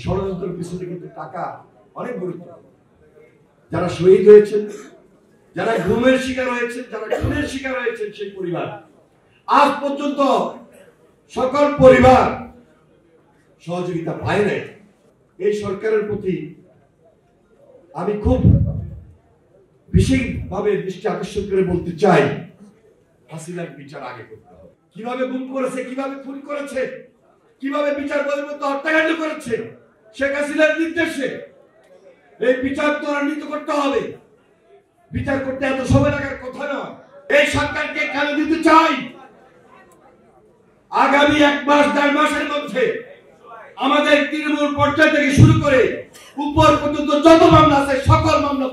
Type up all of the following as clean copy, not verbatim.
ষড়যন্ত্রের পিছনে কিন্তু টাকা অনেক গুরুত্বপূর্ণ। যারা শহীদ হয়েছেন, যারা গুমের শিকার হয়েছেন, যারা খুনের শিকার হয়েছেন, সেই পরিবার আজ পর্যন্ত সকল পরিবার সহযোগিতা পায় নাই। এই সরকারের প্রতি আমি খুব বিশেষভাবে দৃষ্টি আকর্ষণ করে বলতে চাই, হাসিনার বিচার আগে করতে হবে। কিভাবে গুম করেছে, কিভাবে খুন করেছে, কিভাবে বিচার বহির্ভূত হত্যাকাণ্ড করেছে শেখ হাসিনার নির্দেশে এই বিচার ত্বরান্বিত করতে হবে। বিচার করতে এত সময় লাগার কথা নয়। এই সরকারকে কেন দিতে চাই, আগামী 1 মাস 1.5 মাসের মধ্যে আমাদের তৃণমূল পর্যায় থেকে শুরু করে উপর পর্যন্ত যত মামলা আছে সকল মামলা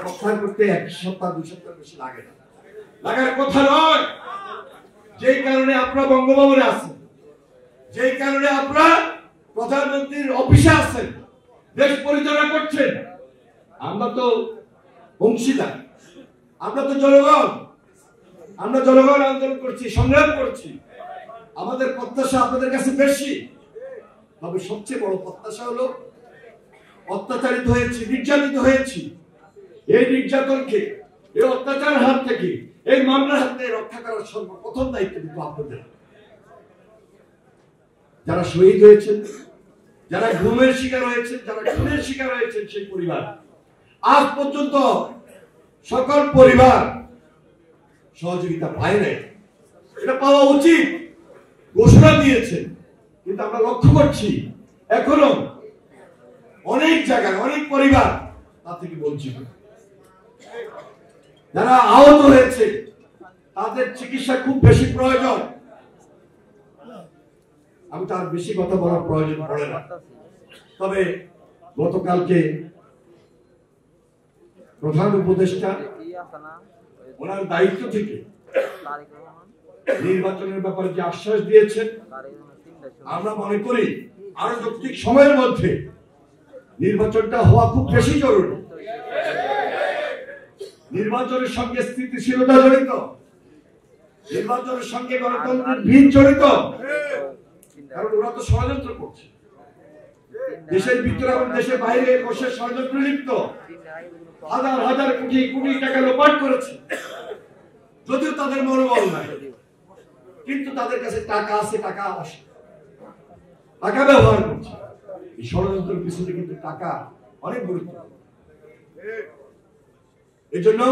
প্রত্যাহার করতে 1 সপ্তাহ 2 সপ্তাহ বেশি লাগে না, লাগার কথা নয়। যেই কারণে আপনারা বঙ্গভবনে আছেন, যেই কারণে আপনারা প্রধানমন্ত্রীর অফিসে আছেন, দেশ পরিচালনা করছেন, আমরা তো অংশীদার, আমরা তো জনগণ, আমরা জনগণ আন্দোলন করছি, সংগ্রাম করছি। আমাদের প্রত্যাশা আপনাদের কাছে বেশি, তবে সবচেয়ে বড় প্রত্যাশা হলো অত্যাচারিত হয়েছি, নির্যাতিত হয়েছি, এই নির্যাতনকে, এই অত্যাচারের হাত থেকে, এই মামলার হাত থেকে রক্ষা করার সর্বপ্রথম দায়িত্ব কিন্তু আপনাদের। যারা শহীদ হয়েছেন, যারা গুমের শিকার হয়েছেন, যারা খুনের শিকার হয়েছেন, সেই পরিবার আজ পর্যন্ত সকল পরিবার সহযোগিতা পায় নাই। এটা পাওয়া উচিত, ঘোষণা দিয়েছেন, কিন্তু আমরা লক্ষ্য করছি এখনো অনেক জায়গায় অনেক পরিবার তা থেকে বঞ্চিত। যারা আহত হয়েছে তাদের চিকিৎসা খুব বেশি প্রয়োজন। আমি তার বেশি কথা বলার প্রয়োজন পড়ে না, তবে গতকালকে প্রধান উপদেষ্টা ওনার দায়িত্ব থেকে নির্বাচনের ব্যাপারে যে আশ্বাস দিয়েছেন, আমরা মনে করি আরো যৌক্তিক সময়ের মধ্যে নির্বাচনটা হওয়া খুব বেশি জরুরি। নির্বাচনের সঙ্গে স্থিতিশীলতা জড়িত, নির্বাচনের সঙ্গে গণতন্ত্রের ভিত জড়িত, কারণ ওরা তো ষড়যন্ত্র করছে, দেশের ভিতরে এবং দেশের বাইরে বসে ষড়যন্ত্র লিপ্ত, হাজার হাজার কোটি কোটি টাকা লোপাট করেছে। যদিও তাদের মনোবল নাই, কিন্তু তাদের কাছে টাকা আছে, টাকা আসে, টাকা ব্যবহার করছে। এই ষড়যন্ত্রের পিছনে কিন্তু টাকা অনেক গুরুত্বপূর্ণ। এই জন্য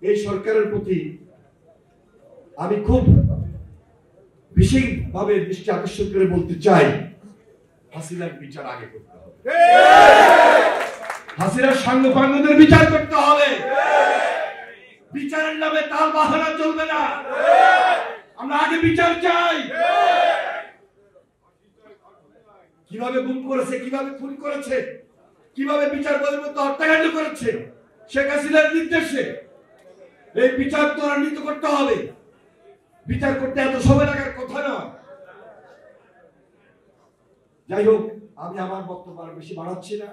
এই সরকারের প্রতি আমি খুব বিশেষভাবে দৃষ্টি আকর্ষণ করে বলতে চাই, হাসিনার বিচার আগে করতে হবে। হাসিনার সাঙ্গপাঙ্গদের বিচার করতে হবে। বিচারের নামে তাল বাহানা চলবে না। আমরা আগে বিচার চাই। কিভাবে গুম করেছে, কিভাবে খুন করেছে, কিভাবে বিচার বহির্ভূত হত্যাকাণ্ড করেছে শেখ হাসিনার নির্দেশে এই বিচার ত্বরান্বিত করতে হবে। বিচার করতে এত সময় লাগার কথা নয়। যাই হোক, আমি আমার বক্তব্য আর বেশি বাড়াচ্ছি না।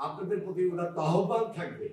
আপনাদের প্রতি উদাত্ত আহ্বান থাকবে,